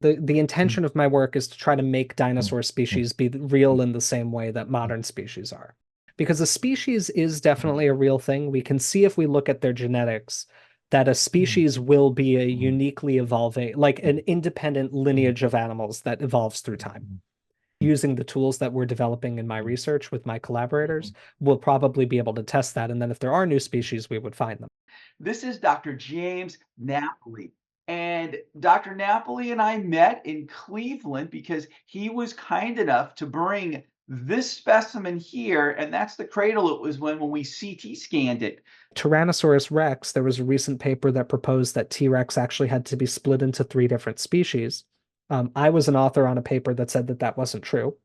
The intention of my work is to try to make dinosaur species be real in the same way that modern species are. Because a species is definitely a real thing. We can see if we look at their genetics that a species will be a uniquely evolving, like an independent lineage of animals that evolves through time. Using the tools that we're developing in my research with my collaborators, we'll probably be able to test that. And then if there are new species, we would find them. This is Dr. James Napoli. And Dr. Napoli and I met in Cleveland because he was kind enough to bring this specimen here, and that's the cradle it was when we CT scanned it. Tyrannosaurus rex, there was a recent paper that proposed that T. rex actually had to be split into three different species. I was an author on a paper that said that that wasn't true.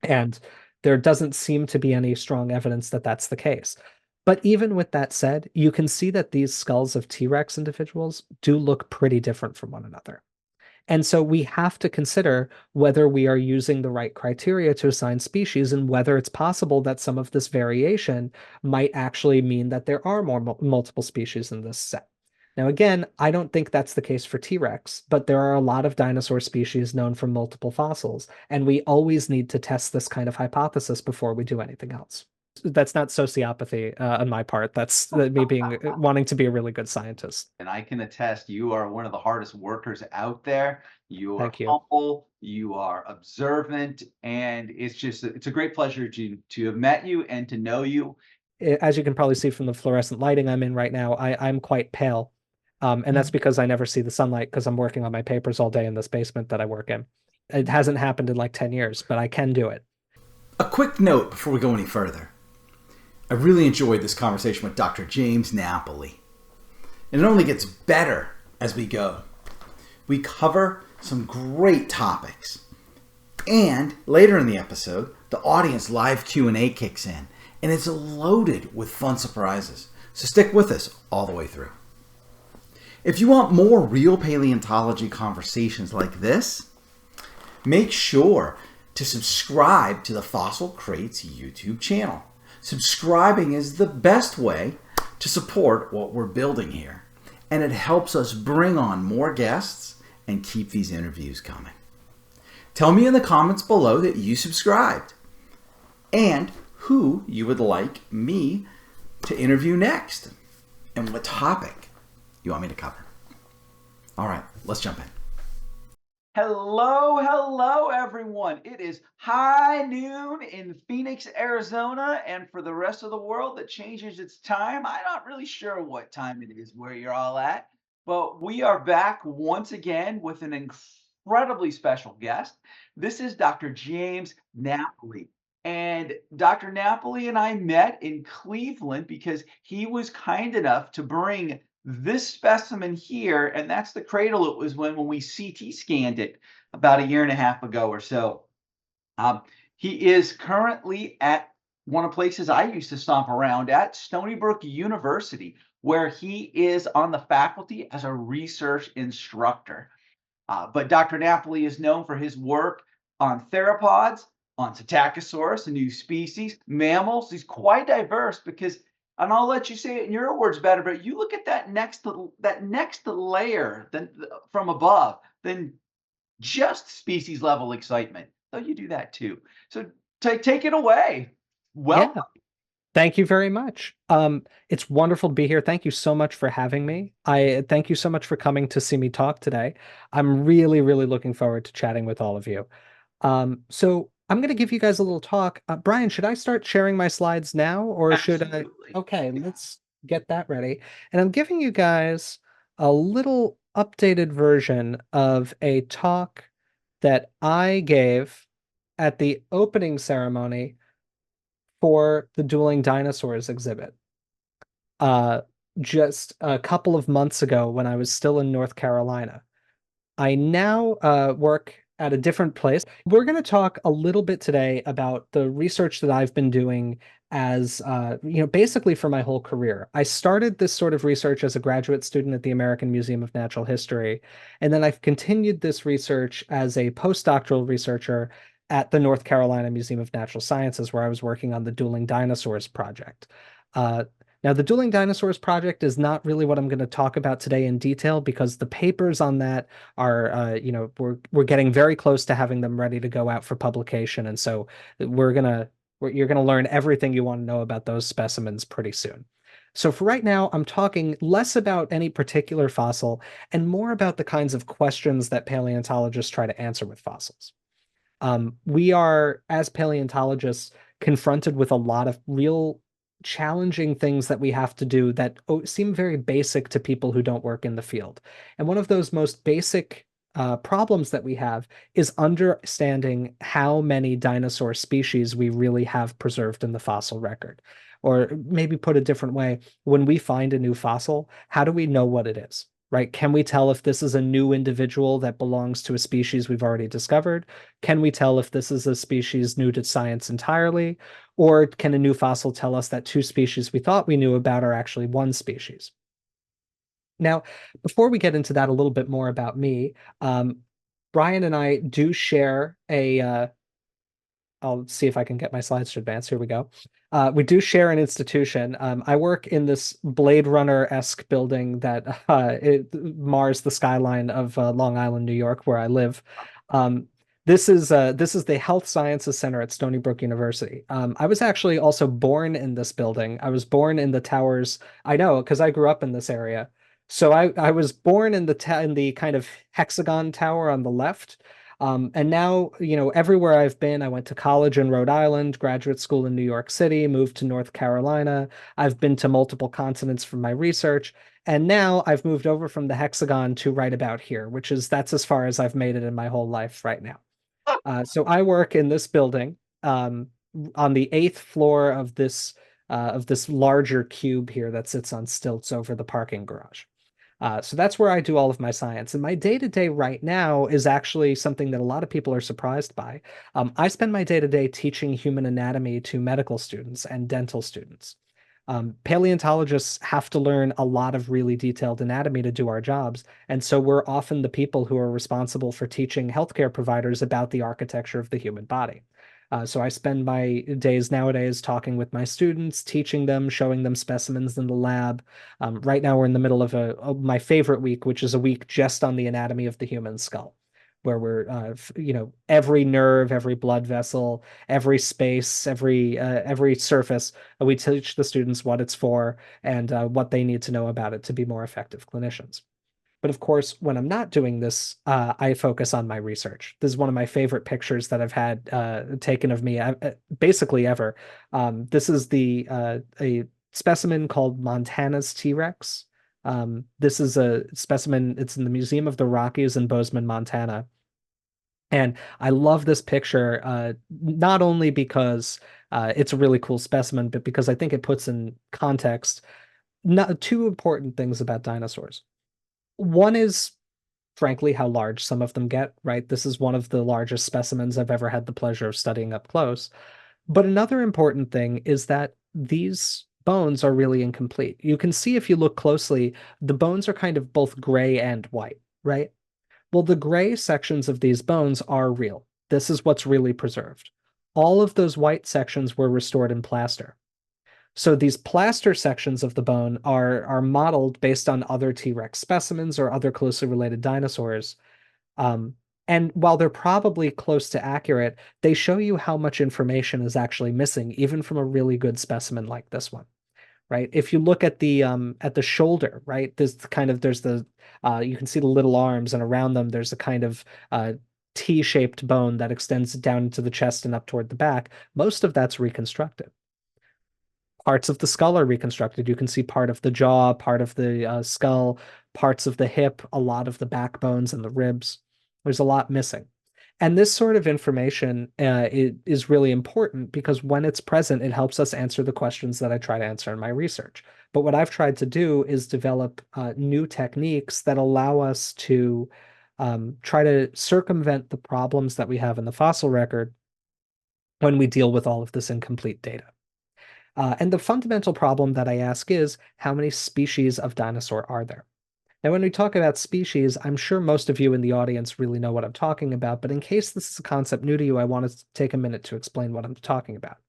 And there doesn't seem to be any strong evidence that that's the case. But even with that said, you can see that these skulls of T. rex individuals do look pretty different from one another. And so we have to consider whether we are using the right criteria to assign species and whether it's possible that some of this variation might actually mean that there are more multiple species in this set. Now, again, I don't think that's the case for T. rex, but there are a lot of dinosaur species known from multiple fossils, and we always need to test this kind of hypothesis before we do anything else. That's not sociopathy on my part. That's me being wanting to be a really good scientist. And I can attest, you are one of the hardest workers out there. You are Thank you. humble, you are observant, and it's a great pleasure to have met you and to know you. As you can probably see from the fluorescent lighting I'm in right now, I'm quite pale. And that's because I never see the sunlight because I'm working on my papers all day in this basement that I work in. It hasn't happened in like 10 years, but I can do it. A quick note before we go any further. I really enjoyed this conversation with Dr. James Napoli. And it only gets better as we go. We cover some great topics. And later in the episode, the audience live Q&A kicks in. And it's loaded with fun surprises. So stick with us all the way through. If you want more real paleontology conversations like this, make sure to subscribe to the Fossil Crates YouTube channel. Subscribing is the best way to support what we're building here, and it helps us bring on more guests and keep these interviews coming. Tell me in the comments below that you subscribed and who you would like me to interview next and what topic you want me to cover. All right, let's jump in. Hello, everyone. It is high noon in Phoenix, Arizona, and for the rest of the world that changes its time, I'm not really sure what time it is where you're all at, but we are back once again with an incredibly special guest. This is Dr. James Napoli. And Dr. Napoli and I met in Cleveland because he was kind enough to bring this specimen here, and that's the cradle it was when we CT scanned it about a year and a half ago or so. He is currently at one of the places I used to stomp around at, Stony Brook University, where he is on the faculty as a research instructor. But Dr. Napoli is known for his work on theropods, on Psittacosaurus, a new species, mammals. He's quite diverse because, and I'll let you say it in your words better, but you look at that next layer from above, then just species level excitement. So you do that too. So take it away. Welcome. Yeah. Thank you very much. It's wonderful to be here. Thank you so much for having me. I thank you so much for coming to see me talk today. I'm really, really looking forward to chatting with all of you. So I'm going to give you guys a little talk. Brian, should I start sharing my slides now or should I? Absolutely. Okay, let's get that ready. And I'm giving you guys a little updated version of a talk that I gave at the opening ceremony for the Dueling Dinosaurs exhibit. Just a couple of months ago when I was still in North Carolina. I now work at a different place. We're going to talk a little bit today about the research that I've been doing as, basically for my whole career. I started this sort of research as a graduate student at the American Museum of Natural History, and then I've continued this research as a postdoctoral researcher at the North Carolina Museum of Natural Sciences, where I was working on the Dueling Dinosaurs project. Now, the Dueling Dinosaurs project is not really what I'm going to talk about today in detail because the papers on that are, we're getting very close to having them ready to go out for publication, and so you're gonna learn everything you want to know about those specimens pretty soon. So for right now, I'm talking less about any particular fossil and more about the kinds of questions that paleontologists try to answer with fossils. We are, as paleontologists, confronted with a lot of real challenging things that we have to do that seem very basic to people who don't work in the field. And one of those most basic problems that we have is understanding how many dinosaur species we really have preserved in the fossil record. Or maybe put a different way, when we find a new fossil, how do we know what it is? Right? Can we tell if this is a new individual that belongs to a species we've already discovered? Can we tell if this is a species new to science entirely? Or can a new fossil tell us that two species we thought we knew about are actually one species? Now, before we get into that a little bit more about me, Brian and I do share I'll see if I can get my slides to advance. Here we go. We do share an institution. I work in this Blade Runner-esque building that it mars the skyline of Long Island, New York, where I live. Um, this is the Health Sciences Center at Stony Brook University. I was actually also born in this building. I was born in the towers. I know because I grew up in this area. So I was born in the kind of hexagon tower on the left. And now, everywhere I've been, I went to college in Rhode Island, graduate school in New York City, moved to North Carolina. I've been to multiple continents for my research. And now I've moved over from the hexagon to right about here, that's as far as I've made it in my whole life right now. So I work in this building, on the eighth floor of this larger cube here that sits on stilts over the parking garage. So that's where I do all of my science. And my day to day right now is actually something that a lot of people are surprised by. I spend my day to day teaching human anatomy to medical students and dental students. Paleontologists have to learn a lot of really detailed anatomy to do our jobs. And so we're often the people who are responsible for teaching healthcare providers about the architecture of the human body. So I spend my days nowadays talking with my students, teaching them, showing them specimens in the lab. Right now, we're in the middle of my favorite week, which is a week just on the anatomy of the human skull, where we're, every nerve, every blood vessel, every space, every surface. We teach the students what it's for and what they need to know about it to be more effective clinicians. But of course, when I'm not doing this, I focus on my research. This is one of my favorite pictures that I've had taken of me basically ever. This is a specimen called Montana's T-Rex. This is a specimen, it's in the Museum of the Rockies in Bozeman, Montana. And I love this picture, not only because it's a really cool specimen, but because I think it puts in context two important things about dinosaurs. One is, frankly, how large some of them get, right? This is one of the largest specimens I've ever had the pleasure of studying up close. But another important thing is that these bones are really incomplete. You can see if you look closely, the bones are kind of both gray and white, right? Well, the gray sections of these bones are real. This is what's really preserved. All of those white sections were restored in plaster. So these plaster sections of the bone are modeled based on other T-Rex specimens or other closely related dinosaurs. Um, and while they're probably close to accurate, they show you how much information is actually missing, even from a really good specimen like this one, right? If you look at the shoulder, right, there's the you can see the little arms, and around them there's a kind of T-shaped bone that extends down into the chest and up toward the back. Most of that's reconstructed. Parts of the skull are reconstructed. You can see part of the jaw, part of the skull, parts of the hip, a lot of the backbones and the ribs. There's a lot missing. And this sort of information is really important because when it's present, it helps us answer the questions that I try to answer in my research. But what I've tried to do is develop new techniques that allow us to try to circumvent the problems that we have in the fossil record when we deal with all of this incomplete data. And the fundamental problem that I ask is, how many species of dinosaur are there? Now, when we talk about species, I'm sure most of you in the audience really know what I'm talking about, but in case this is a concept new to you, I want to take a minute to explain what I'm talking about.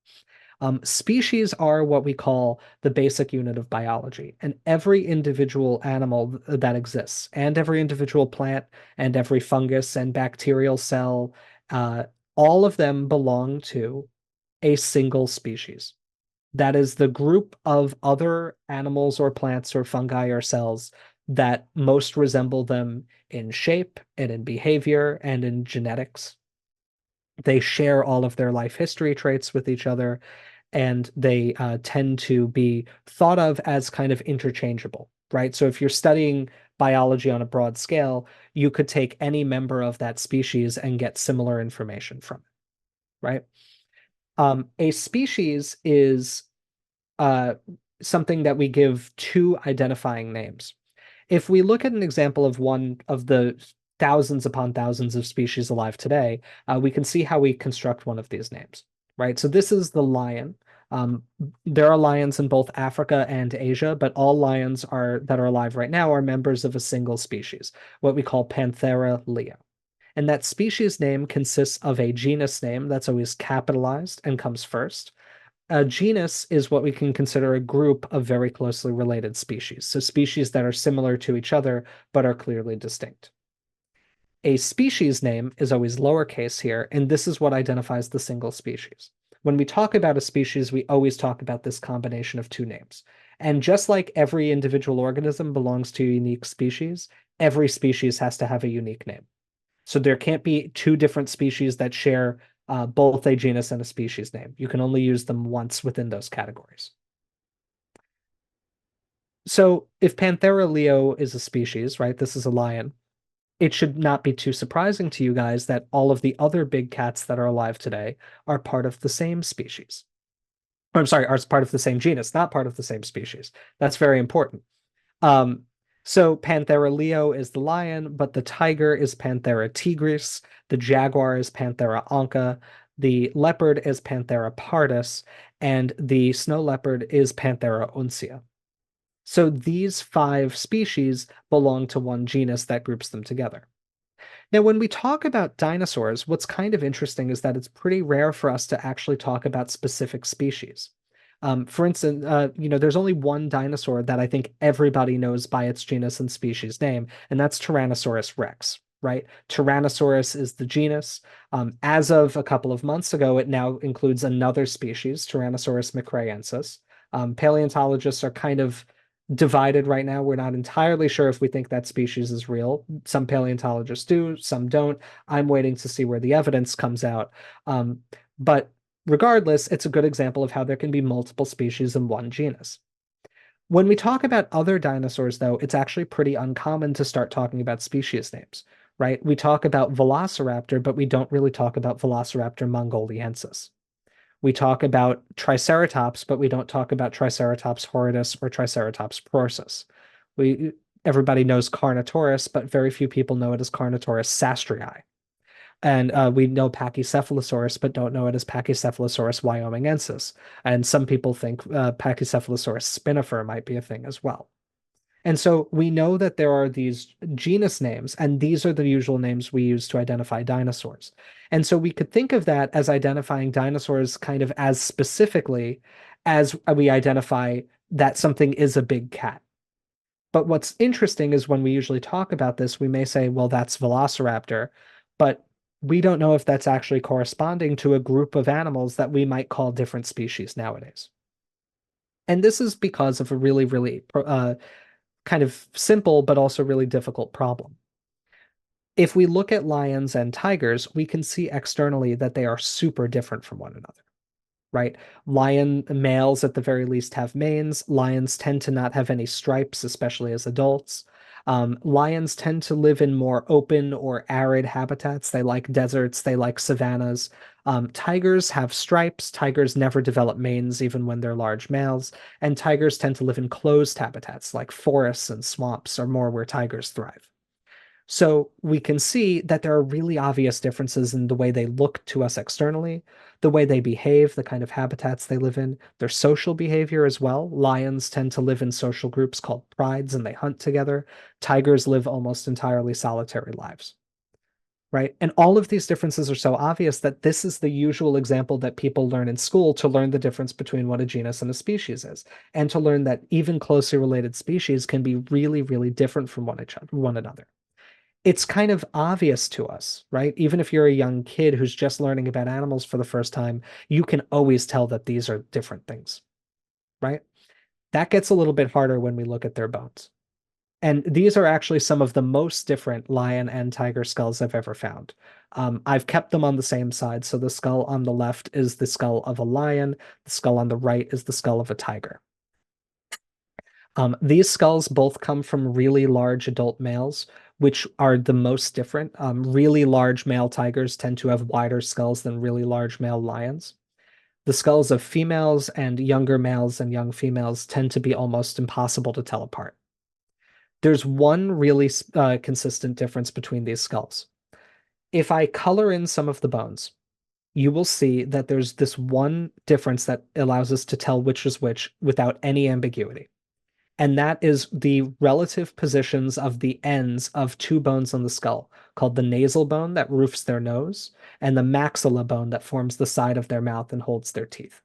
Species are what we call the basic unit of biology, and every individual animal that exists, and every individual plant, and every fungus and bacterial cell, uh, all of them belong to a single species. That is the group of other animals or plants or fungi or cells that most resemble them in shape and in behavior and in genetics. They share all of their life history traits with each other, and they tend to be thought of as kind of interchangeable, right? So if you're studying biology on a broad scale, you could take any member of that species and get similar information from it, right? A species is uh, something that we give two identifying names. If we look at an example of one of the thousands upon thousands of species alive today, we can see how we construct one of these names, right? So this is the lion. Um, there are lions in both Africa and Asia, but all lions that are alive right now are members of a single species, what we call Panthera leo. And that species name consists of a genus name that's always capitalized and comes first. A genus is what we can consider a group of very closely related species, so species that are similar to each other but are clearly distinct. A species name is always lowercase here, and this is what identifies the single species. When we talk about a species, we always talk about this combination of two names. And just like every individual organism belongs to a unique species, every species has to have a unique name. So there can't be two different species that share both a genus and a species name. You can only use them once within those categories. So if Panthera leo is a species, right, this is a lion, it should not be too surprising to you guys that all of the other big cats that are alive today are part of the same species. Or, I'm sorry, are part of the same genus, not part of the same species. That's very important. Um, so Panthera leo is the lion, but the tiger is Panthera tigris, the jaguar is Panthera onca, the leopard is Panthera pardus, and the snow leopard is Panthera uncia. So these five species belong to one genus that groups them together. Now, when we talk about dinosaurs, what's kind of interesting is that it's pretty rare for us to actually talk about specific species. For instance, there's only one dinosaur that I think everybody knows by its genus and species name, and that's Tyrannosaurus rex, right? Tyrannosaurus is the genus. As of a couple of months ago, it now includes another species, Tyrannosaurus macraensis. Paleontologists are kind of divided right now. We're not entirely sure if we think that species is real. Some paleontologists do, some don't. I'm waiting to see where the evidence comes out. But regardless, it's a good example of how there can be multiple species in one genus. When we talk about other dinosaurs, though, it's actually pretty uncommon to start talking about species names, right? We talk about Velociraptor, but we don't really talk about Velociraptor mongoliensis. We talk about Triceratops, but we don't talk about Triceratops horridus or Triceratops prorsus. Everybody knows Carnotaurus, but very few people know it as Carnotaurus sastrii. And we know Pachycephalosaurus, but don't know it as Pachycephalosaurus wyomingensis. And some people think Pachycephalosaurus spinifer might be a thing as well. And so we know that there are these genus names, and these are the usual names we use to identify dinosaurs. And so we could think of that as identifying dinosaurs kind of as specifically as we identify that something is a big cat. But what's interesting is when we usually talk about this, we may say, well, that's Velociraptor, but we don't know if that's actually corresponding to a group of animals that we might call different species nowadays. And this is because of a really, really kind of simple but also really difficult problem. If we look at lions and tigers, we can see externally that they are super different from one another, right? Lion males, at the very least, have manes. Lions tend to not have any stripes, especially as adults. Lions tend to live in more open or arid habitats. They like deserts, they like savannas. Tigers have stripes. Tigers never develop manes even when they're large males. And tigers tend to live in closed habitats like forests and swamps are more where tigers thrive. So we can see that there are really obvious differences in the way they look to us externally, the way they behave, the kind of habitats they live in, their social behavior as well. Lions tend to live in social groups called prides and they hunt together. Tigers live almost entirely solitary lives, right? And all of these differences are so obvious that this is the usual example that people learn in school to learn the difference between what a genus and a species is, and to learn that even closely related species can be really, really different from one another. It's kind of obvious to us, right? Even if you're a young kid who's just learning about animals for the first time, you can always tell that these are different things, right? That gets a little bit harder when we look at their bones. And these are actually some of the most different lion and tiger skulls I've ever found. I've kept them on the same side. So the skull on the left is the skull of a lion, the skull on the right is the skull of a tiger. These skulls both come from really large adult males, which are the most different. Really large male tigers tend to have wider skulls than really large male lions. The skulls of females and younger males and young females tend to be almost impossible to tell apart. There's one really consistent difference between these skulls. If I color in some of the bones, you will see that there's this one difference that allows us to tell which is which without any ambiguity. And that is the relative positions of the ends of two bones on the skull, called the nasal bone that roofs their nose, and the maxilla bone that forms the side of their mouth and holds their teeth.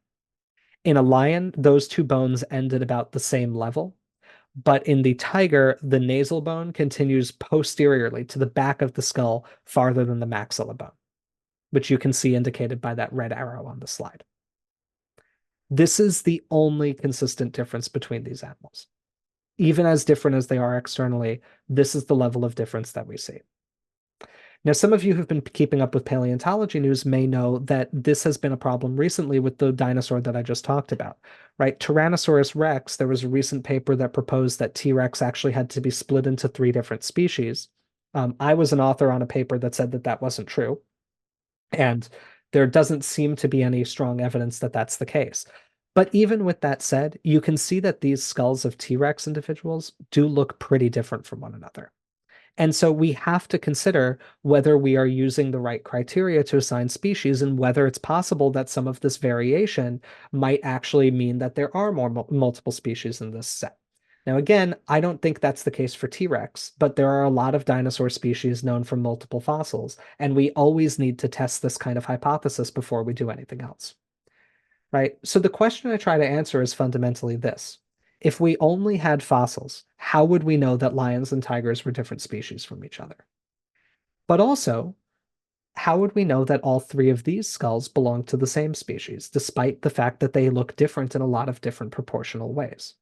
In a lion, those two bones end at about the same level, but in the tiger, the nasal bone continues posteriorly to the back of the skull farther than the maxilla bone, which you can see indicated by that red arrow on the slide. This is the only consistent difference between these animals. Even as different as they are externally, this is the level of difference that we see. Now, some of you who've been keeping up with paleontology news may know that this has been a problem recently with the dinosaur that I just talked about, right? Tyrannosaurus rex, there was a recent paper that proposed that T-Rex actually had to be split into three different species. I was an author on a paper that said that that wasn't true. And there doesn't seem to be any strong evidence that that's the case. But even with that said, you can see that these skulls of T-Rex individuals do look pretty different from one another. And so we have to consider whether we are using the right criteria to assign species and whether it's possible that some of this variation might actually mean that there are more multiple species in this set. Now, again, I don't think that's the case for T-Rex, but there are a lot of dinosaur species known from multiple fossils, and we always need to test this kind of hypothesis before we do anything else. Right? So the question I try to answer is fundamentally this. If we only had fossils, how would we know that lions and tigers were different species from each other? But also, how would we know that all three of these skulls belong to the same species, despite the fact that they look different in a lot of different proportional ways?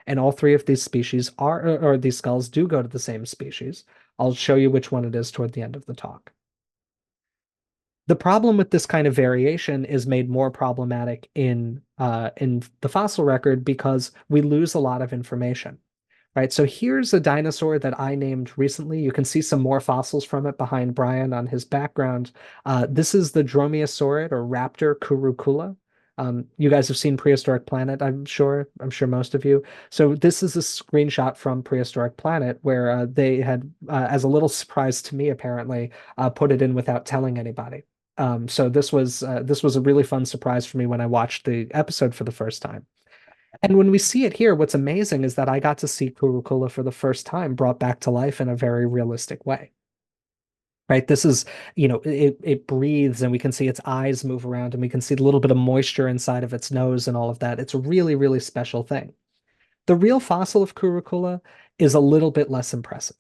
And all three of these species or these skulls do go to the same species. I'll show you which one it is toward the end of the talk. The problem with this kind of variation is made more problematic in the fossil record because we lose a lot of information, right? So here's a dinosaur that I named recently. You can see some more fossils from it behind Brian on his background. This is the dromaeosaurid or raptor curucula. You guys have seen Prehistoric Planet, I'm sure. I'm sure most of you. So this is a screenshot from Prehistoric Planet where they had, as a little surprise to me, apparently, put it in without telling anybody. So this was a really fun surprise for me when I watched the episode for the first time. And when we see it here, what's amazing is that I got to see Curicula for the first time brought back to life in a very realistic way. Right? This is, it breathes and we can see its eyes move around and we can see a little bit of moisture inside of its nose and all of that. It's a really, really special thing. The real fossil of Curicula is a little bit less impressive.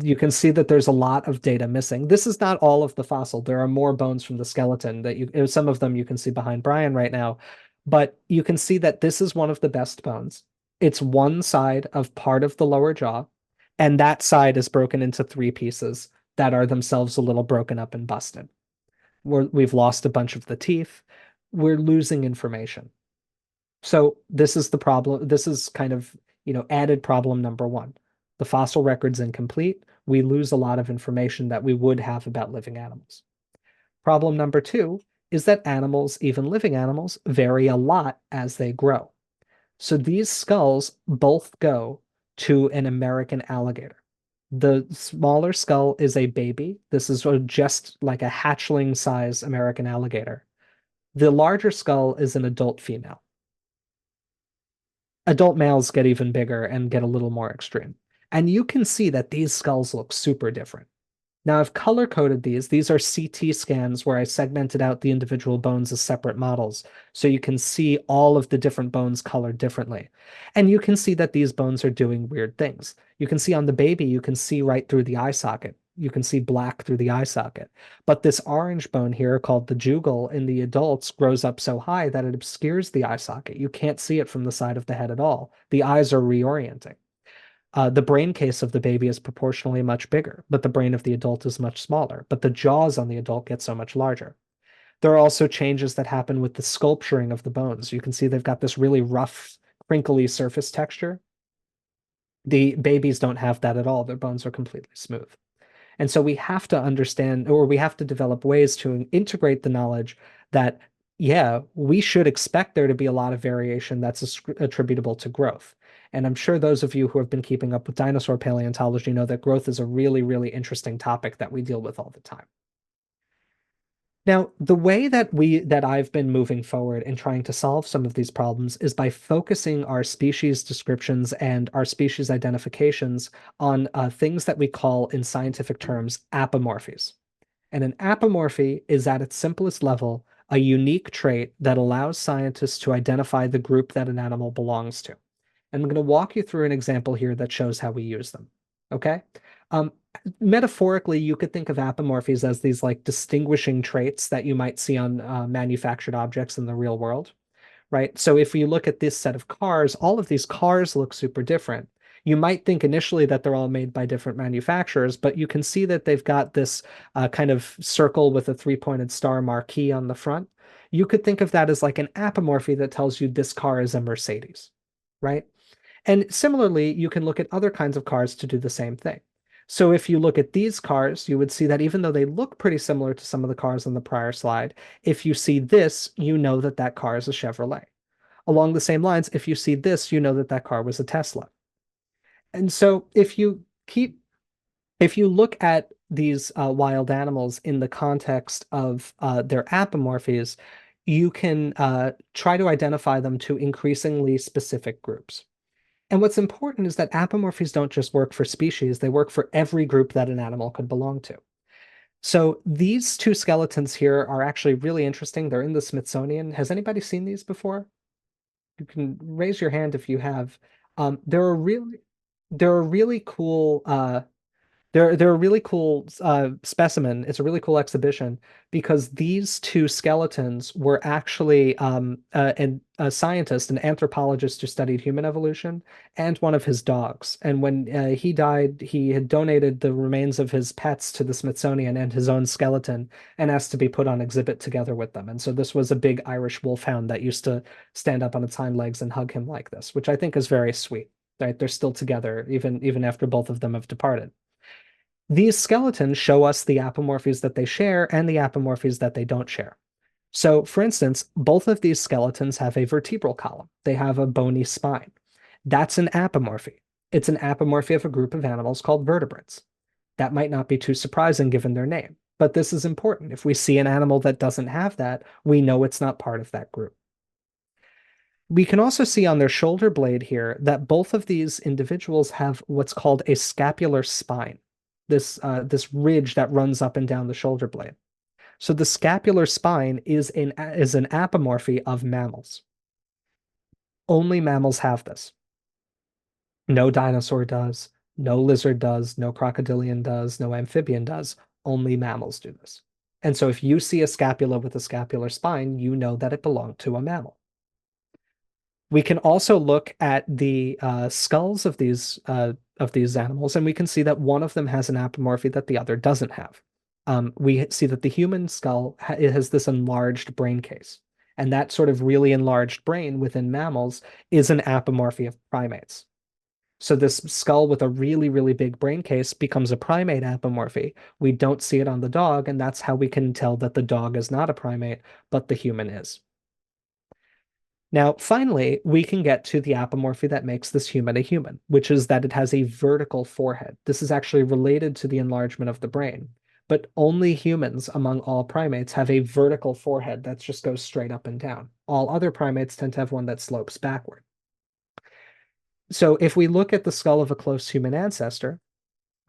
You can see that there's a lot of data missing. This is not all of the fossil. There are more bones from the skeleton that some of them you can see behind Brian right now, but you can see that this is one of the best bones. It's one side of part of the lower jaw, and that side is broken into three pieces that are themselves a little broken up and busted. We've lost a bunch of the teeth. We're losing information. So this is the problem. This is kind of, added problem number one. The fossil record's incomplete. We lose a lot of information that we would have about living animals. Problem number two is that animals, even living animals, vary a lot as they grow. So these skulls both go to an American alligator. The smaller skull is a baby. This is just like a hatchling size American alligator. The larger skull is an adult female. Adult males get even bigger and get a little more extreme. And you can see that these skulls look super different. Now I've color coded these. These are CT scans where I segmented out the individual bones as separate models. So you can see all of the different bones colored differently. And you can see that these bones are doing weird things. You can see on the baby, you can see right through the eye socket. You can see black through the eye socket. But this orange bone here called the jugal in the adults grows up so high that it obscures the eye socket. You can't see it from the side of the head at all. The eyes are reorienting. The brain case of the baby is proportionally much bigger, but the brain of the adult is much smaller. But the jaws on the adult get so much larger. There are also changes that happen with the sculpturing of the bones. You can see they've got this really rough, crinkly surface texture. The babies don't have that at all. Their bones are completely smooth. And so we have to understand, or we have to develop ways to integrate the knowledge that, yeah, we should expect there to be a lot of variation that's attributable to growth. And I'm sure those of you who have been keeping up with dinosaur paleontology know that growth is a really, really interesting topic that we deal with all the time. Now, the way that I've been moving forward in trying to solve some of these problems is by focusing our species descriptions and our species identifications on things that we call, in scientific terms, apomorphies. And an apomorphy is, at its simplest level, a unique trait that allows scientists to identify the group that an animal belongs to. And I'm going to walk you through an example here that shows how we use them. Okay? Um, Metaphorically, you could think of apomorphies as these like distinguishing traits that you might see on manufactured objects in the real world, right? So if you look at this set of cars, all of these cars look super different. You might think initially that they're all made by different manufacturers, but you can see that they've got this kind of circle with a three-pointed star marquee on the front. You could think of that as like an apomorphy that tells you this car is a Mercedes, right? And similarly, you can look at other kinds of cars to do the same thing. So if you look at these cars, you would see that even though they look pretty similar to some of the cars on the prior slide, if you see this, you know that that car is a Chevrolet. Along the same lines, if you see this, you know that that car was a Tesla. And so if you look at these wild animals in the context of their apomorphies, you can try to identify them to increasingly specific groups. And what's important is that apomorphies don't just work for species, they work for every group that an animal could belong to. So these two skeletons here are actually really interesting. They're in the Smithsonian. Has anybody seen these before? You can raise your hand if you have. They're a really cool they're a really cool specimen. It's a really cool exhibition because these two skeletons were actually a scientist, an anthropologist who studied human evolution, and one of his dogs. And when he died, he had donated the remains of his pets to the Smithsonian and his own skeleton and asked to be put on exhibit together with them. And so this was a big Irish wolfhound that used to stand up on its hind legs and hug him like this, which I think is very sweet. Right? They're still together even after both of them have departed. These skeletons show us the apomorphies that they share and the apomorphies that they don't share. So, for instance, both of these skeletons have a vertebral column. They have a bony spine. That's an apomorphy. It's an apomorphy of a group of animals called vertebrates. That might not be too surprising given their name, but this is important. If we see an animal that doesn't have that, we know it's not part of that group. We can also see on their shoulder blade here that both of these individuals have what's called a scapular spine, this ridge that runs up and down the shoulder blade. So the scapular spine is an apomorphy of mammals. Only mammals have this. No dinosaur does, no lizard does, no crocodilian does, no amphibian does. Only mammals do this. And so if you see a scapula with a scapular spine, you know that it belonged to a mammal. We can also look at the skulls of these animals, and we can see that one of them has an apomorphy that the other doesn't have. We see that the human skull it has this enlarged brain case, and that sort of really enlarged brain within mammals is an apomorphy of primates. So this skull with a really, really big brain case becomes a primate apomorphy. We don't see it on the dog, and that's how we can tell that the dog is not a primate, but the human is. Now, finally, we can get to the apomorphy that makes this human a human, which is that it has a vertical forehead. This is actually related to the enlargement of the brain, but only humans among all primates have a vertical forehead that just goes straight up and down. All other primates tend to have one that slopes backward. So if we look at the skull of a close human ancestor,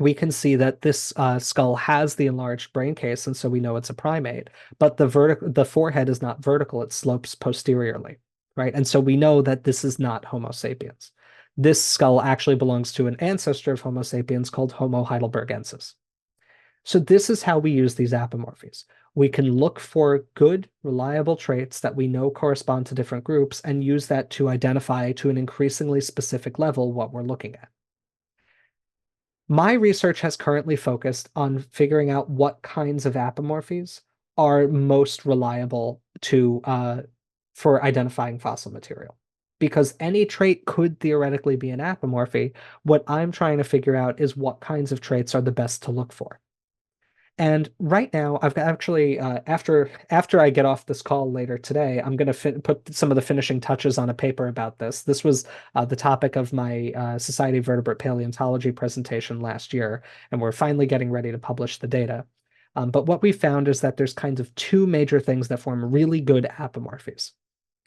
we can see that this skull has the enlarged brain case, and so we know it's a primate. But the forehead is not vertical; it slopes posteriorly, right? And so we know that this is not Homo sapiens. This skull actually belongs to an ancestor of Homo sapiens called Homo heidelbergensis. So this is how we use these apomorphies. We can look for good, reliable traits that we know correspond to different groups and use that to identify to an increasingly specific level what we're looking at. My research has currently focused on figuring out what kinds of apomorphies are most reliable for identifying fossil material. Because any trait could theoretically be an apomorphy, what I'm trying to figure out is what kinds of traits are the best to look for. And right now, I've actually after I get off this call later today, I'm going to put some of the finishing touches on a paper about this. This was the topic of my Society of Vertebrate Paleontology presentation last year, and we're finally getting ready to publish the data. But what we found is that there's kind of two major things that form really good apomorphies.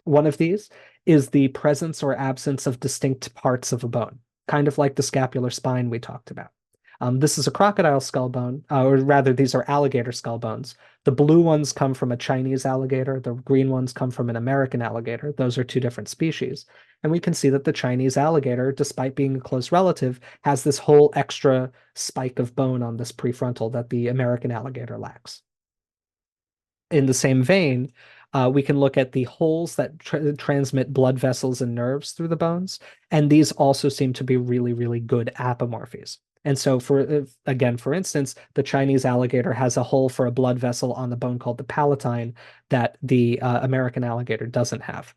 One of these is the presence or absence of distinct parts of a bone, kind of like the scapular spine we talked about. This is a crocodile skull bone, or rather, these are alligator skull bones. The blue ones come from a Chinese alligator. The green ones come from an American alligator. Those are two different species. And we can see that the Chinese alligator, despite being a close relative, has this whole extra spike of bone on this prefrontal that the American alligator lacks. In the same vein, we can look at the holes that transmit blood vessels and nerves through the bones, and these also seem to be really, really good apomorphies. And so, for instance, the Chinese alligator has a hole for a blood vessel on the bone called the palatine that the American alligator doesn't have.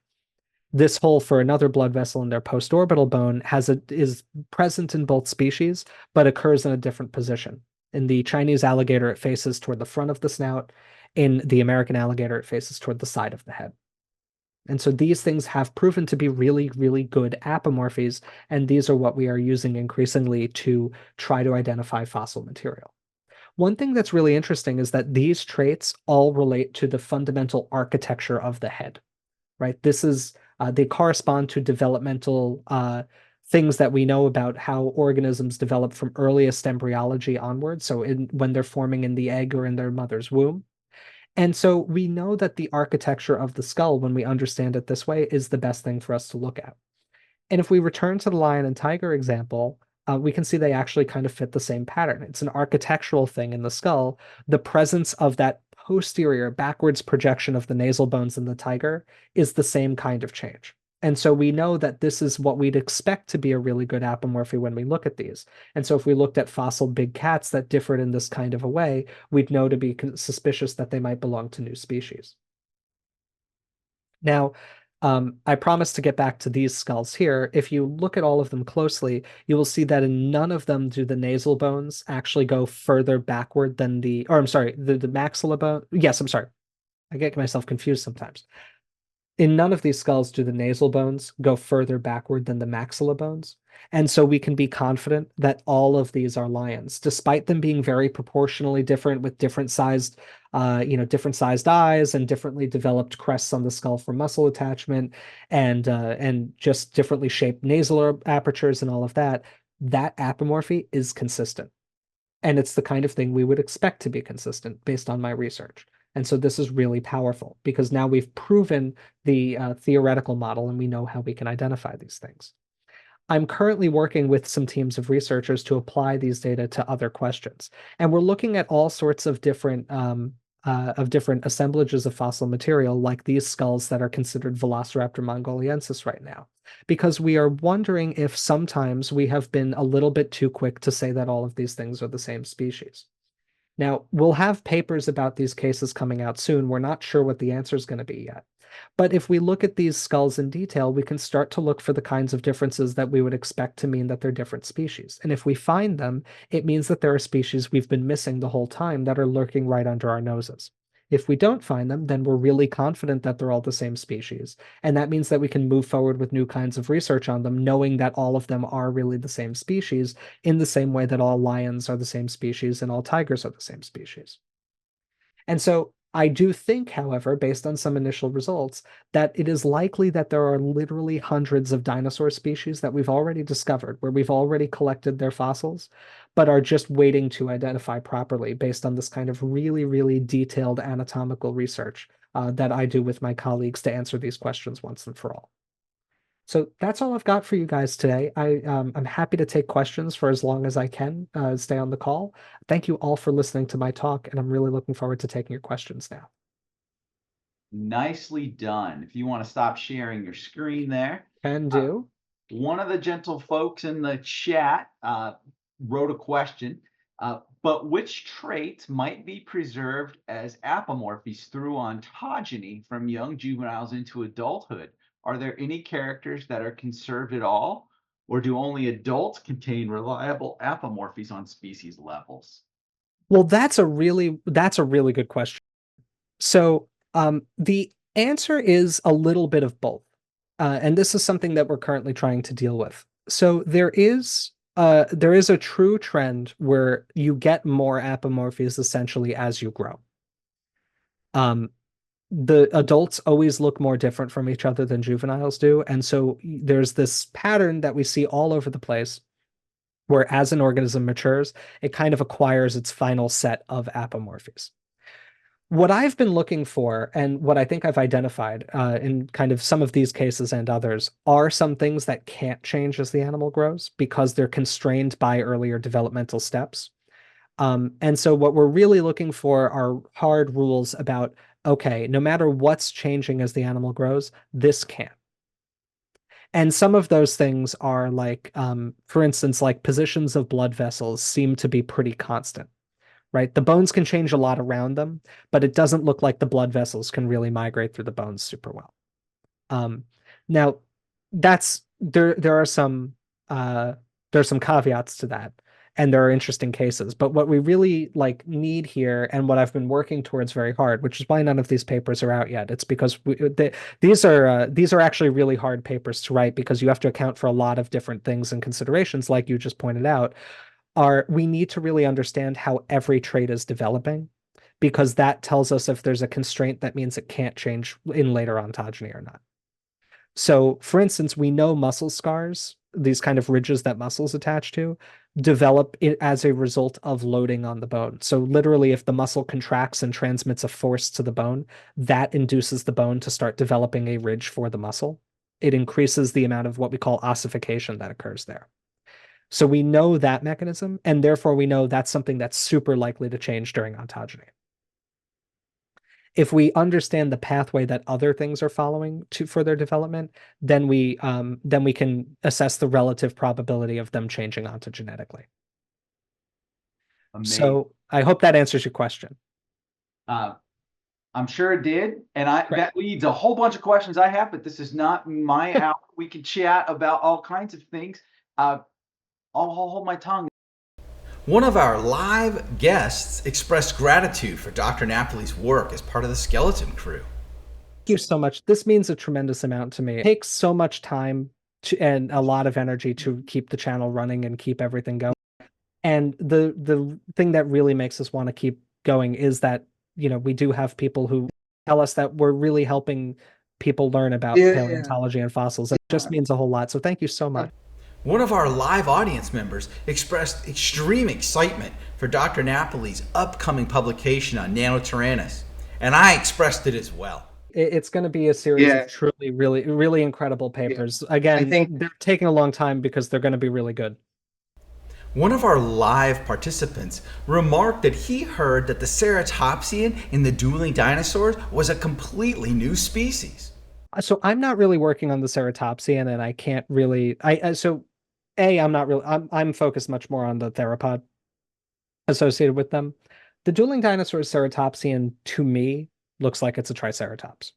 This hole for another blood vessel in their postorbital bone is present in both species, but occurs in a different position. In the Chinese alligator, it faces toward the front of the snout. In the American alligator, it faces toward the side of the head. And so these things have proven to be really, really good apomorphies, and these are what we are using increasingly to try to identify fossil material. One thing that's really interesting is that these traits all relate to the fundamental architecture of the head, right? They correspond to developmental things that we know about how organisms develop from earliest embryology onward. So when they're forming in the egg or in their mother's womb. And so we know that the architecture of the skull, when we understand it this way, is the best thing for us to look at. And if we return to the lion and tiger example, we can see they actually kind of fit the same pattern. It's an architectural thing in the skull. The presence of that posterior backwards projection of the nasal bones in the tiger is the same kind of change. And so we know that this is what we'd expect to be a really good apomorphy when we look at these. And so if we looked at fossil big cats that differed in this kind of a way, we'd know to be suspicious that they might belong to new species. Now, I promise to get back to these skulls here. If you look at all of them closely, you will see that in none of them do the nasal bones actually go further backward than the maxilla bone. Yes, I'm sorry. I get myself confused sometimes. In none of these skulls do the nasal bones go further backward than the maxilla bones. And so we can be confident that all of these are lions, despite them being very proportionally different with different sized eyes and differently developed crests on the skull for muscle attachment and just differently shaped nasal apertures and all of that. That apomorphy is consistent. And it's the kind of thing we would expect to be consistent based on my research. And so this is really powerful because now we've proven the theoretical model and we know how we can identify these things. I'm currently working with some teams of researchers to apply these data to other questions. And we're looking at all sorts of different assemblages of fossil material, like these skulls that are considered Velociraptor mongoliensis right now, because we are wondering if sometimes we have been a little bit too quick to say that all of these things are the same species. Now, we'll have papers about these cases coming out soon. We're not sure what the answer is going to be yet. But if we look at these skulls in detail, we can start to look for the kinds of differences that we would expect to mean that they're different species. And if we find them, it means that there are species we've been missing the whole time that are lurking right under our noses. If we don't find them, then we're really confident that they're all the same species. And that means that we can move forward with new kinds of research on them, knowing that all of them are really the same species, in the same way that all lions are the same species and all tigers are the same species. And so I do think, however, based on some initial results, that it is likely that there are literally hundreds of dinosaur species that we've already discovered, where we've already collected their fossils, but are just waiting to identify properly based on this kind of really, really detailed anatomical research that I do with my colleagues to answer these questions once and for all. So that's all I've got for you guys today. I'm happy to take questions for as long as I can stay on the call. Thank you all for listening to my talk, and I'm really looking forward to taking your questions now. Nicely done. If you want to stop sharing your screen there. Can do. One of the gentle folks in the chat wrote a question, but which traits might be preserved as apomorphies through ontogeny from young juveniles into adulthood? Are there any characters that are conserved at all, or do only adults contain reliable apomorphies on species levels? Well, that's a really good question. So the answer is a little bit of both. And this is something that we're currently trying to deal with. So there is a true trend where you get more apomorphies essentially as you grow. The adults always look more different from each other than juveniles do, and so there's this pattern that we see all over the place where as an organism matures, it kind of acquires its final set of apomorphies. What I've been looking for, and what I think I've identified in kind of some of these cases and others, are some things that can't change as the animal grows because they're constrained by earlier developmental steps. And so what we're really looking for are hard rules about, okay, no matter what's changing as the animal grows, this can't. And some of those things are like, for instance, like positions of blood vessels seem to be pretty constant, right? The bones can change a lot around them, but it doesn't look like the blood vessels can really migrate through the bones super well. Now, that's there are some caveats to that, and there are interesting cases. But what we really like need here, and what I've been working towards very hard, which is why none of these papers are out yet. It's because these are actually really hard papers to write because you have to account for a lot of different things and considerations, like you just pointed out. We need to really understand how every trait is developing, because that tells us if there's a constraint that means it can't change in later ontogeny or not. So, for instance, we know muscle scars, these kind of ridges that muscles attach to, develop as a result of loading on the bone. So, literally, if the muscle contracts and transmits a force to the bone, that induces the bone to start developing a ridge for the muscle. It increases the amount of what we call ossification that occurs there. So, we know that mechanism, and therefore we know that's something that's super likely to change during ontogeny. If we understand the pathway that other things are following for their development, then we can assess the relative probability of them changing ontogenetically. Amazing. So I hope that answers your question. I'm sure it did, and Right. that leads a whole bunch of questions I have, but this is not my hour. We can chat about all kinds of things. I'll hold my tongue. One of our live guests expressed gratitude for Dr. Napoli's work as part of the skeleton crew. Thank you so much. This means a tremendous amount to me. It takes so much time and a lot of energy to keep the channel running and keep everything going. And the thing that really makes us want to keep going is that, we do have people who tell us that we're really helping people learn about paleontology and fossils. It just means a whole lot. So thank you so much. One of our live audience members expressed extreme excitement for Dr. Napoli's upcoming publication on Nanotyrannus, and I expressed it as well. It's going to be a series of truly, really, really incredible papers. Again, they're taking a long time because they're going to be really good. One of our live participants remarked that he heard that the ceratopsian in the dueling dinosaurs was a completely new species. So I'm not really working on the ceratopsian, and I can't really. I'm focused much more on the theropod associated with them. The dueling dinosaurs ceratopsian to me looks like it's a triceratops.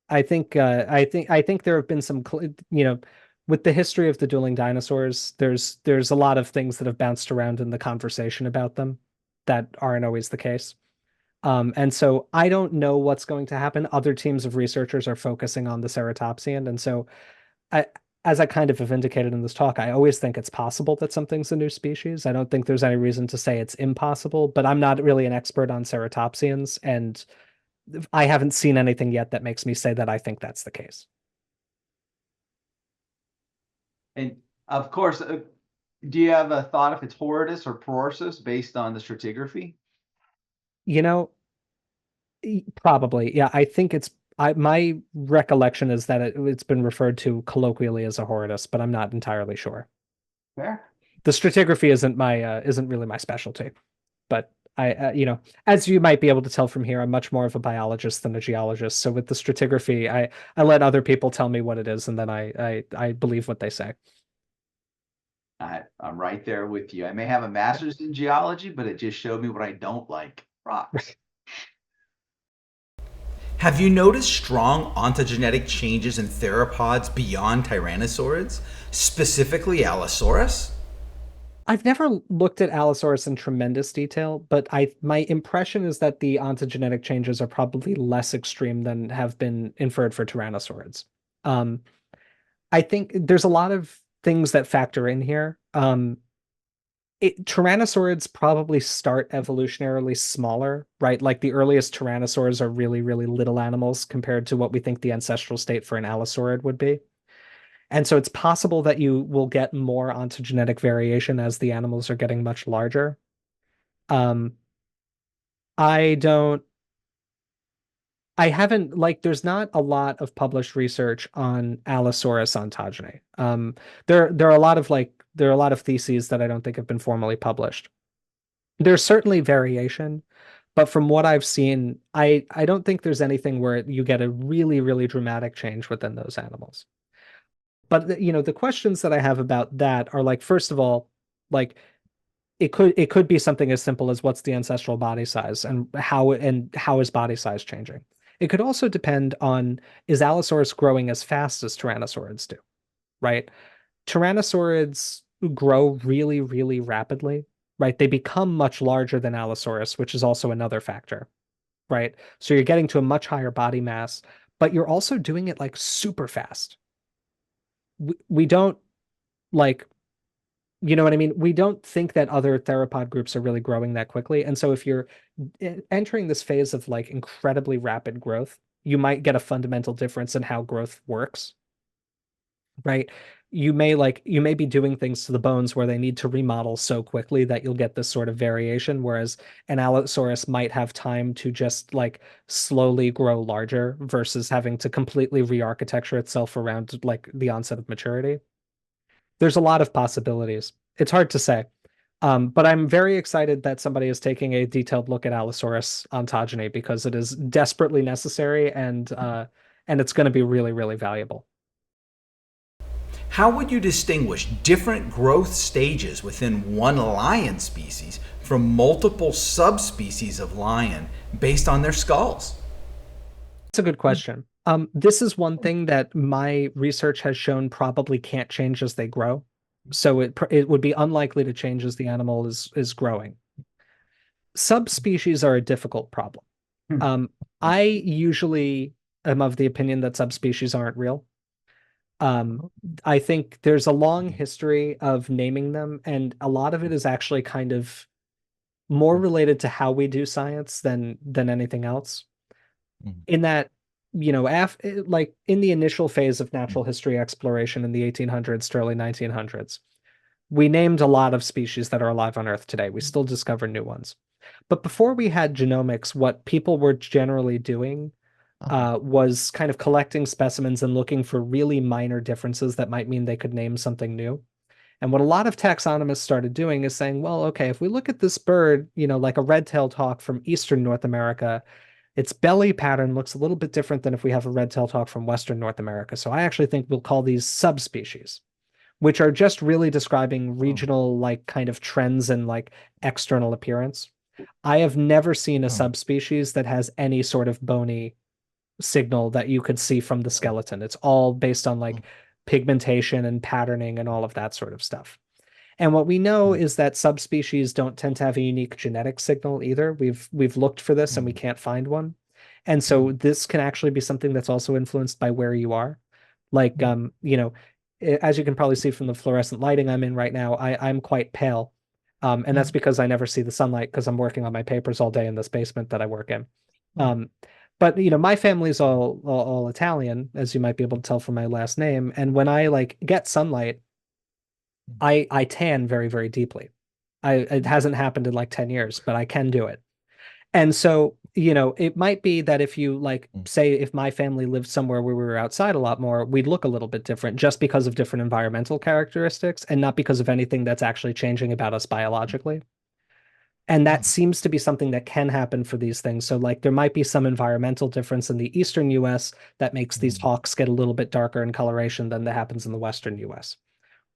I think there have been some, with the history of the dueling dinosaurs, there's a lot of things that have bounced around in the conversation about them that aren't always the case. And so I don't know what's going to happen. Other teams of researchers are focusing on the ceratopsian, and so as I kind of have indicated in this talk, I always think it's possible that something's a new species. I don't think there's any reason to say it's impossible, but I'm not really an expert on ceratopsians, and I haven't seen anything yet that makes me say that I think that's the case. And of course, do you have a thought if it's Horridus or Prorsus based on the stratigraphy? You know, probably. Yeah, I think my recollection is that it's been referred to colloquially as a horridus, but I'm not entirely sure. Fair. The stratigraphy isn't really my specialty, but as you might be able to tell from here, I'm much more of a biologist than a geologist. So with the stratigraphy, I let other people tell me what it is, and then I believe what they say. I'm right there with you. I may have a master's in geology, but it just showed me what I don't like: rocks. Have you noticed strong ontogenetic changes in theropods beyond tyrannosaurids, specifically Allosaurus? I've never looked at Allosaurus in tremendous detail, but my impression is that the ontogenetic changes are probably less extreme than have been inferred for tyrannosaurids. Um, I think there's a lot of things that factor in here. Tyrannosaurids probably start evolutionarily smaller, right? Like the earliest tyrannosaurs are really, really little animals compared to what we think the ancestral state for an allosaurid would be. And so it's possible that you will get more ontogenetic variation as the animals are getting much larger. Um, I don't, I haven't like there's not a lot of published research on Allosaurus ontogeny. There are a lot of there are a lot of theses that I don't think have been formally published. There's certainly variation, but from what I've seen, I don't think there's anything where you get a really, really dramatic change within those animals. But the questions that I have about that are like, first of all, like it could be something as simple as what's the ancestral body size and how is body size changing. It could also depend on, is Allosaurus growing as fast as Tyrannosaurids do, right? Tyrannosaurids grow really, really rapidly, right? They become much larger than Allosaurus, which is also another factor, right? So you're getting to a much higher body mass, but you're also doing it like super fast. We don't like you know what I mean? We don't think that other theropod groups are really growing that quickly. And so if you're entering this phase of like incredibly rapid growth, you might get a fundamental difference in how growth works, right? You may be doing things to the bones where they need to remodel so quickly that you'll get this sort of variation, whereas an Allosaurus might have time to just like slowly grow larger versus having to completely re-architecture itself around like the onset of maturity. There's a lot of possibilities. It's hard to say. But I'm very excited that somebody is taking a detailed look at Allosaurus ontogeny because it is desperately necessary and it's going to be really, really valuable. How would you distinguish different growth stages within one lion species from multiple subspecies of lion based on their skulls? It's a good question. This is one thing that my research has shown probably can't change as they grow. So it would be unlikely to change as the animal is growing. Subspecies are a difficult problem. Hmm. I usually am of the opinion that subspecies aren't real. I think there's a long history of naming them, and a lot of it is actually kind of more related to how we do science than anything else. In that, like in the initial phase of natural history exploration in the 1800s to early 1900s, we named a lot of species that are alive on Earth today. We still discover new ones. But before we had genomics, what people were generally doing was kind of collecting specimens and looking for really minor differences that might mean they could name something new. And what a lot of taxonomists started doing is saying, well, okay, if we look at this bird, like a red-tailed hawk from Eastern North America, its belly pattern looks a little bit different than if we have a red-tailed hawk from Western North America. So I actually think we'll call these subspecies, which are just really describing regional like kind of trends and like external appearance. I have never seen a subspecies that has any sort of bony signal that you could see from the skeleton. It's all based on like pigmentation and patterning and all of that sort of stuff. And what we know is that subspecies don't tend to have a unique genetic signal either. We've looked for this and we can't find one. And so this can actually be something that's also influenced by where you are. Like as you can probably see from the fluorescent lighting I'm in right now, I'm quite pale. And that's because I never see the sunlight because I'm working on my papers all day in this basement that I work in. But my family's all Italian, as you might be able to tell from my last name. And when I like get sunlight, I tan very, very deeply. It hasn't happened in like 10 years, but I can do it. And so, it might be that if you like, say, if my family lived somewhere where we were outside a lot more, we'd look a little bit different just because of different environmental characteristics and not because of anything that's actually changing about us biologically. And that seems to be something that can happen for these things. So, like, there might be some environmental difference in the eastern US that makes these hawks get a little bit darker in coloration than that happens in the western US,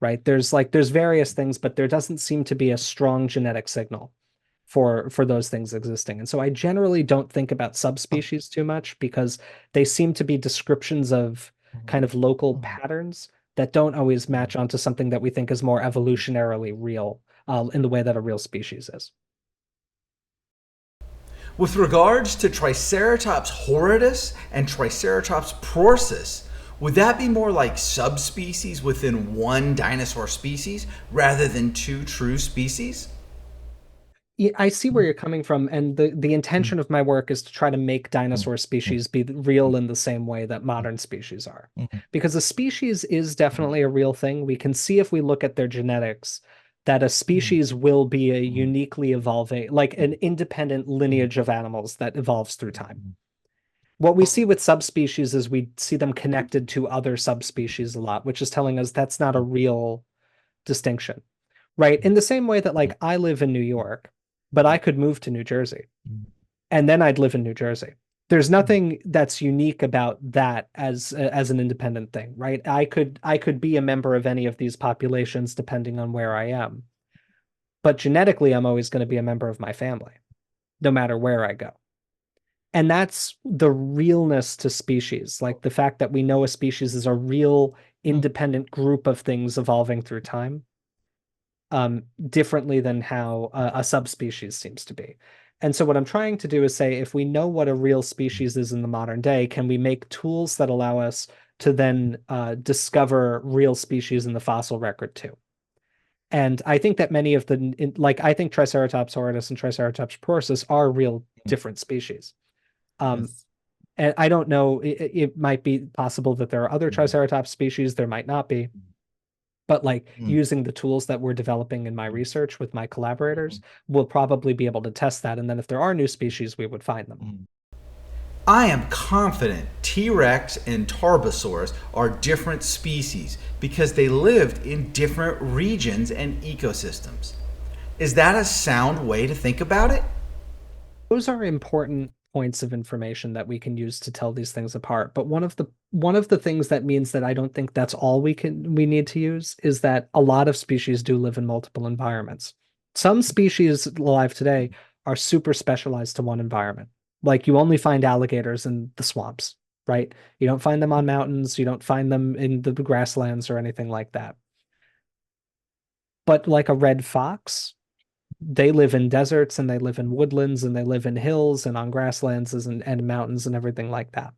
right? There's various things, but there doesn't seem to be a strong genetic signal for those things existing. And so I generally don't think about subspecies too much because they seem to be descriptions of kind of local patterns that don't always match onto something that we think is more evolutionarily real in the way that a real species is. With regards to Triceratops horridus and Triceratops prorsus, would that be more like subspecies within one dinosaur species rather than two true species? I see where you're coming from, and the intention of my work is to try to make dinosaur species be real in the same way that modern species are. Because a species is definitely a real thing. We can see if we look at their genetics that a species will be a uniquely evolving, like an independent lineage of animals that evolves through time. What we see with subspecies is we see them connected to other subspecies a lot, which is telling us that's not a real distinction, right? In the same way that like I live in New York, but I could move to New Jersey and then I'd live in New Jersey. There's nothing that's unique about that as an independent thing, right? I could be a member of any of these populations depending on where I am. But genetically, I'm always going to be a member of my family, no matter where I go. And that's the realness to species, like the fact that we know a species is a real independent group of things evolving through time, differently than how a subspecies seems to be. And so what I'm trying to do is say, if we know what a real species is in the modern day, can we make tools that allow us to then discover real species in the fossil record too? And I think that many of I think Triceratops horridus and Triceratops prorsus are real different species. Yes. And I don't know, it might be possible that there are other Triceratops species, there might not be. But like using the tools that we're developing in my research with my collaborators, we'll probably be able to test that. And then if there are new species, we would find them. I am confident T-Rex and Tarbosaurs are different species because they lived in different regions and ecosystems. Is that a sound way to think about it? Those are important points of information that we can use to tell these things apart. But one of the things that means that I don't think that's all we need to use is that a lot of species do live in multiple environments. Some species alive today are super specialized to one environment. Like you only find alligators in the swamps, right? You don't find them on mountains, you don't find them in the grasslands or anything like that. But like a red fox, they live in deserts and they live in woodlands and they live in hills and on grasslands and mountains and everything like that.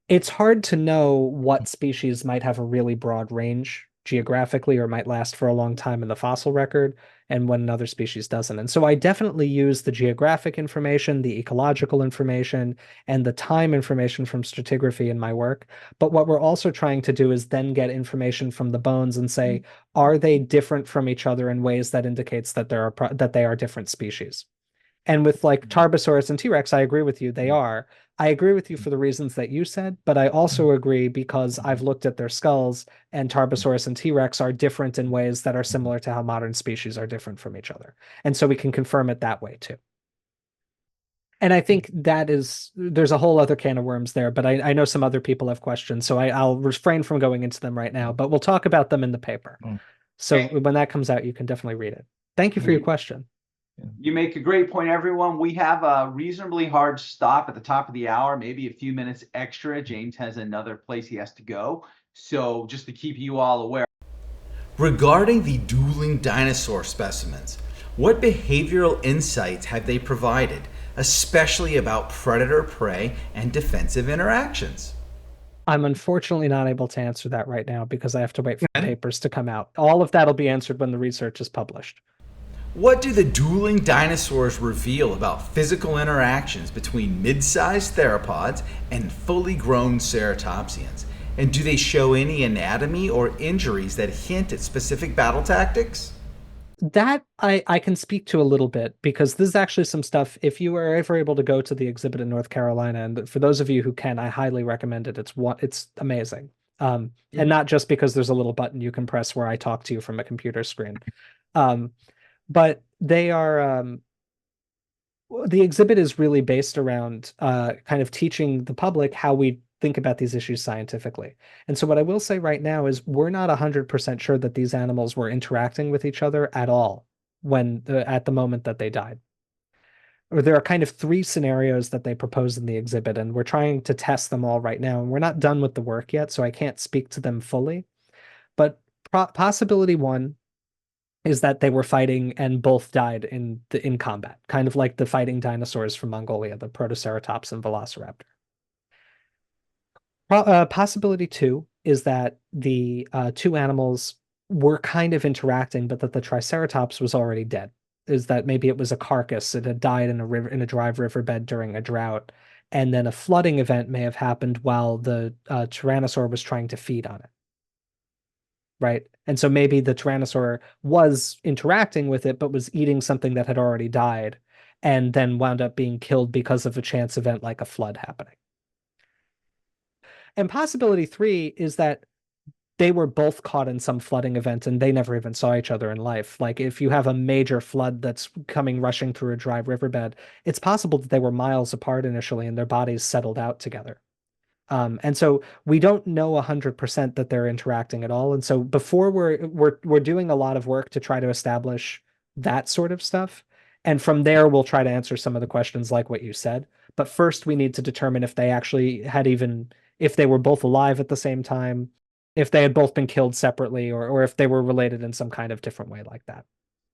It's hard to know what species might have a really broad range geographically or might last for a long time in the fossil record and when another species doesn't. And so I definitely use the geographic information, the ecological information, and the time information from stratigraphy in my work. But what we're also trying to do is then get information from the bones and say, are they different from each other in ways that indicates that that they are different species? And with like Tarbosaurus and T-Rex, I agree with you. They are. I agree with you for the reasons that you said, but I also agree because I've looked at their skulls and Tarbosaurus and T-Rex are different in ways that are similar to how modern species are different from each other. And so we can confirm it that way too. And I think there's a whole other can of worms there, but I know some other people have questions, so I'll refrain from going into them right now, but we'll talk about them in the paper. So when that comes out, you can definitely read it. Thank you for your question. You make a great point, everyone. We have a reasonably hard stop at the top of the hour, maybe a few minutes extra. James has another place he has to go. So just to keep you all aware. Regarding the dueling dinosaur specimens, what behavioral insights have they provided, especially about predator-prey and defensive interactions? I'm unfortunately not able to answer that right now because I have to wait for the papers to come out. All of that'll be answered when the research is published. What do the dueling dinosaurs reveal about physical interactions between mid-sized theropods and fully grown ceratopsians? And do they show any anatomy or injuries that hint at specific battle tactics? That I can speak to a little bit because this is actually some stuff. If you are ever able to go to the exhibit in North Carolina, and for those of you who can, I highly recommend it. It's amazing. And not just because there's a little button you can press where I talk to you from a computer screen. Um, but they are the exhibit is really based around kind of teaching the public how we think about these issues scientifically. And so what I will say right now is we're not 100% sure that these animals were interacting with each other at all at the moment that they died. Or there are kind of three scenarios that they propose in the exhibit, and we're trying to test them all right now. And we're not done with the work yet, so I can't speak to them fully. But possibility one is that they were fighting and both died in combat, kind of like the fighting dinosaurs from Mongolia, the Protoceratops and Velociraptor. Possibility two is that the two animals were kind of interacting, but that the Triceratops was already dead. Is that maybe it was a carcass? It had died in a river in a dry riverbed during a drought, and then a flooding event may have happened while the Tyrannosaur was trying to feed on it, right? And so maybe the Tyrannosaur was interacting with it, but was eating something that had already died, and then wound up being killed because of a chance event like a flood happening. And possibility three is that they were both caught in some flooding event and they never even saw each other in life. Like if you have a major flood that's coming rushing through a dry riverbed, it's possible that they were miles apart initially and their bodies settled out together. And so we don't know 100% that they're interacting at all. And so before we're doing a lot of work to try to establish that sort of stuff. And from there, we'll try to answer some of the questions like what you said. But first, we need to determine if they actually if they were both alive at the same time, if they had both been killed separately, or if they were related in some kind of different way like that.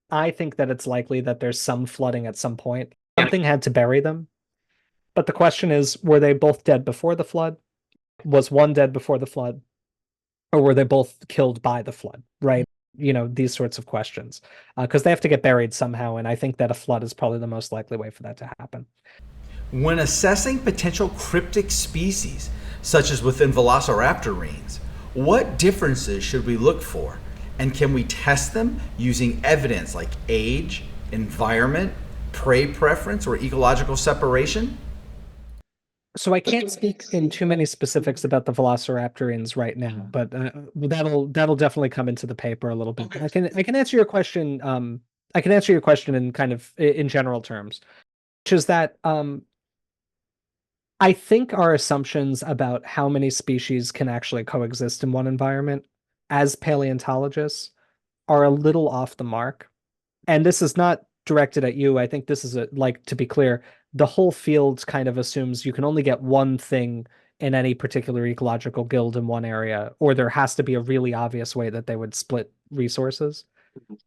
I think that it's likely that there's some flooding at some point. Something had to bury them. But the question is, were they both dead before the flood? Was one dead before the flood? Or were they both killed by the flood, right? These sorts of questions. Because they have to get buried somehow, and I think that a flood is probably the most likely way for that to happen. When assessing potential cryptic species, such as within velociraptor range, what differences should we look for? And can we test them using evidence like age, environment, prey preference, or ecological separation? So I can't speak in too many specifics about the velociraptorians right now, but that'll definitely come into the paper a little bit. But I can answer your question. I can answer your question in kind of in general terms, which is that I think our assumptions about how many species can actually coexist in one environment as paleontologists are a little off the mark. And this is not directed at you. I think this is like, to be clear, the whole field kind of assumes you can only get one thing in any particular ecological guild in one area, or there has to be a really obvious way that they would split resources.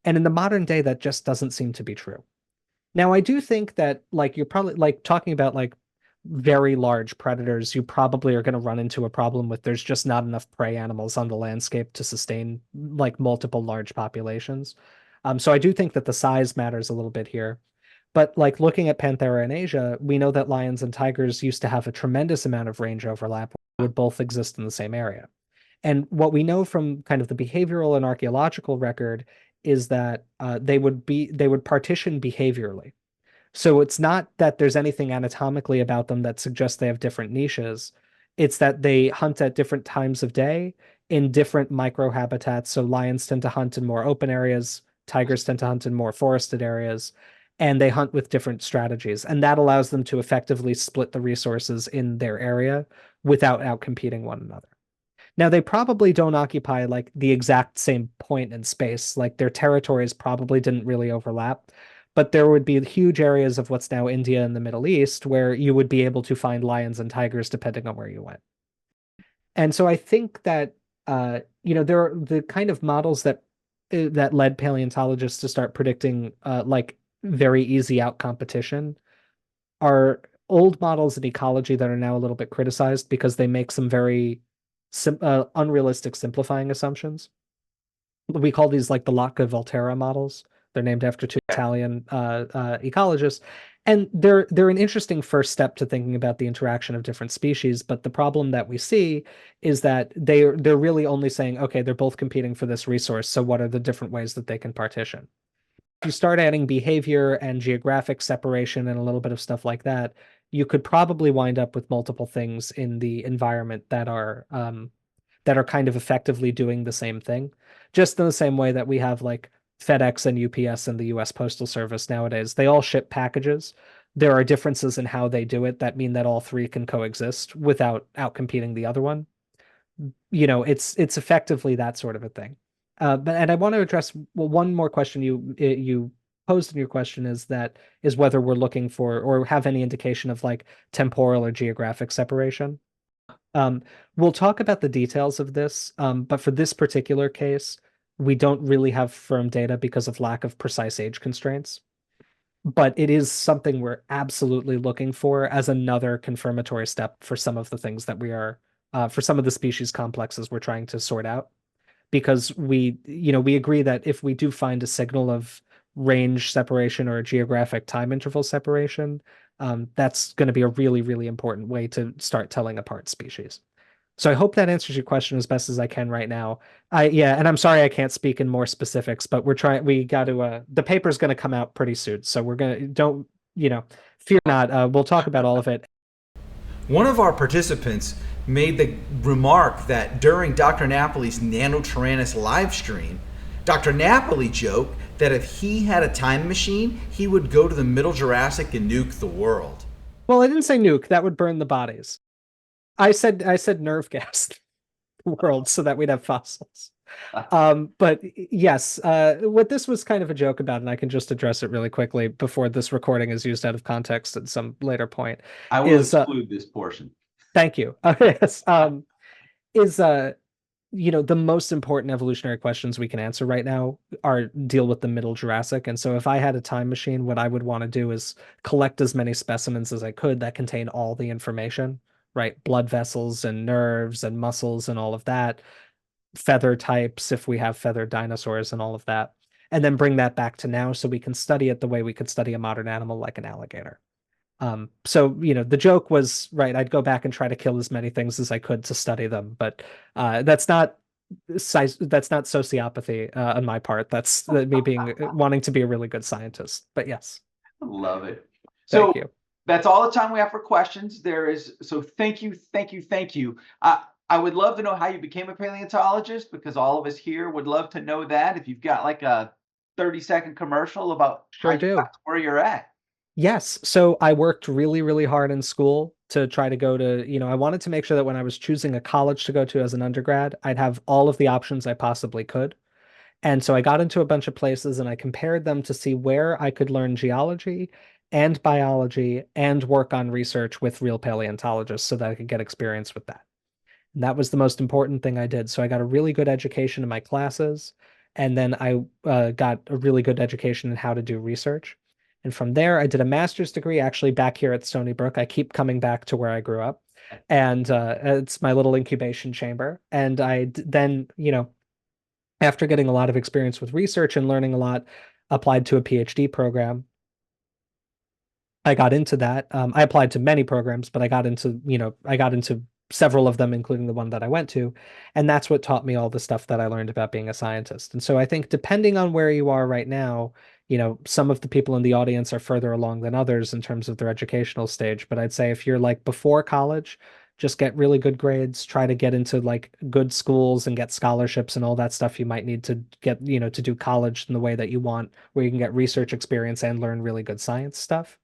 And in the modern day, that just doesn't seem to be true. Now, I do think that like you're probably like talking about like very large predators, you probably are going to run into a problem with there's just not enough prey animals on the landscape to sustain like multiple large populations. So I do think that the size matters a little bit here. But like looking at Panthera in Asia, we know that lions and tigers used to have a tremendous amount of range overlap, would both exist in the same area. And what we know from kind of the behavioral and archaeological record is that they would partition behaviorally. So it's not that there's anything anatomically about them that suggests they have different niches. It's that they hunt at different times of day in different microhabitats. So lions tend to hunt in more open areas, tigers tend to hunt in more forested areas, and they hunt with different strategies. And that allows them to effectively split the resources in their area without outcompeting one another. Now, they probably don't occupy like the exact same point in space. Like their territories probably didn't really overlap, but there would be huge areas of what's now India and the Middle East where you would be able to find lions and tigers depending on where you went. And so I think that there are the kind of models that led paleontologists to start predicting like very easy out competition are old models of ecology that are now a little bit criticized because they make some very unrealistic simplifying assumptions. We call these like the Lotka-Volterra models. They're named after two Italian ecologists. And they're an interesting first step to thinking about the interaction of different species. But the problem that we see is that they're really only saying, okay, they're both competing for this resource. So what are the different ways that they can partition? If you start adding behavior and geographic separation and a little bit of stuff like that, you could probably wind up with multiple things in the environment that are kind of effectively doing the same thing. Just in the same way that we have like FedEx and UPS and the US Postal Service nowadays, they all ship packages. There are differences in how they do it that mean that all three can coexist without outcompeting the other one. It's effectively that sort of a thing. And I want to address one more question you posed in your question is whether we're looking for or have any indication of like temporal or geographic separation. We'll talk about the details of this, but for this particular case, we don't really have firm data because of lack of precise age constraints. But it is something we're absolutely looking for as another confirmatory step for some of the things that for some of the species complexes we're trying to sort out. Because we agree that if we do find a signal of range separation or a geographic time interval separation, that's going to be a really, really important way to start telling apart species. So I hope that answers your question as best as I can right now. And I'm sorry I can't speak in more specifics, but we got to, the paper's going to come out pretty soon. So don't, fear not. We'll talk about all of it. One of our participants made the remark that during Dr. Napoli's Nanotyrannus live stream, Dr. Napoli joked that if he had a time machine, he would go to the Middle Jurassic and nuke the world. Well, I didn't say nuke. That would burn the bodies. I said nerve gas the world so that we'd have fossils. But yes, what this was kind of a joke about, and I can just address it really quickly before this recording is used out of context at some later point. I will exclude this portion. Thank you. Yes. The most important evolutionary questions we can answer right now deal with the Middle Jurassic. And so if I had a time machine, what I would want to do is collect as many specimens as I could that contain all the information, right? Blood vessels and nerves and muscles and all of that, feather types, if we have feathered dinosaurs and all of that, and then bring that back to now so we can study it the way we could study a modern animal like an alligator. The joke was, right, I'd go back and try to kill as many things as I could to study them, but that's not sociopathy on my part. That's me wanting to be a really good scientist. But yes. Love it. Thank you. That's all the time we have for questions. So thank you. I would love to know how you became a paleontologist, because all of us here would love to know that. If you've got like a 30-second commercial about where you're at. Yes. So I worked really, really hard in school to try to go to, I wanted to make sure that when I was choosing a college to go to as an undergrad, I'd have all of the options I possibly could. And so I got into a bunch of places and I compared them to see where I could learn geology and biology and work on research with real paleontologists so that I could get experience with that. And that was the most important thing I did. So I got a really good education in my classes, and then I got a really good education in how to do research. And from there, I did a master's degree actually back here at Stony Brook. I keep coming back to where I grew up, and it's my little incubation chamber. And then, after getting a lot of experience with research and learning a lot, applied to a PhD program. I got into that. I applied to many programs, but I got into several of them, including the one that I went to. And that's what taught me all the stuff that I learned about being a scientist. And so I think depending on where you are right now, some of the people in the audience are further along than others in terms of their educational stage. But I'd say if you're like before college, just get really good grades, try to get into like good schools and get scholarships and all that stuff you might need to get, to do college in the way that you want, where you can get research experience and learn really good science stuff.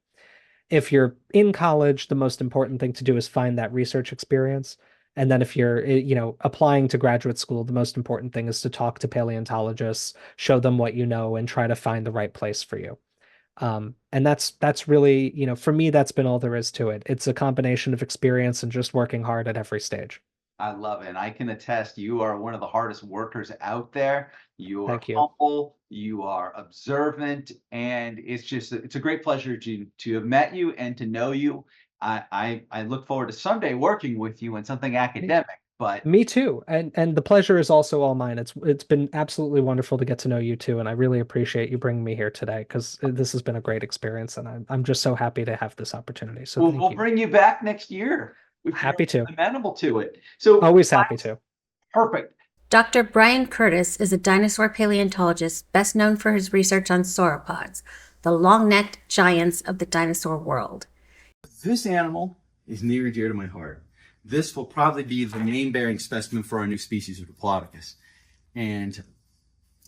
If you're in college, the most important thing to do is find that research experience. And then if you're, applying to graduate school, the most important thing is to talk to paleontologists, show them what you know, and try to find the right place for you. And that's really, for me, that's been all there is to it. It's a combination of experience and just working hard at every stage. I love it. And I can attest, you are one of the hardest workers out there. You are Thank you. humble, you are observant, and it's a great pleasure to have met you and to know you. I look forward to someday working with you in something academic, But Me too. And the pleasure is also all mine. It's been absolutely wonderful to get to know you too, and I really appreciate you bringing me here today because this has been a great experience, and I'm just so happy to have this opportunity. So thank we'll you. bring you back next year if you're Happy to. amenable to it. So Always happy to. perfect. Dr. Brian Curtice is a dinosaur paleontologist best known for his research on sauropods, the long-necked giants of the dinosaur world. This animal is near and dear to my heart. This will probably be the name-bearing specimen for our new species of Diplodocus. And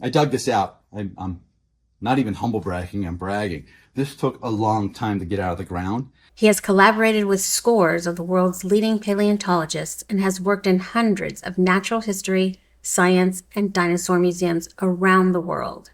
I dug this out. I'm not even humble bragging, I'm bragging. This took a long time to get out of the ground. He has collaborated with scores of the world's leading paleontologists and has worked in hundreds of natural history, science, and dinosaur museums around the world.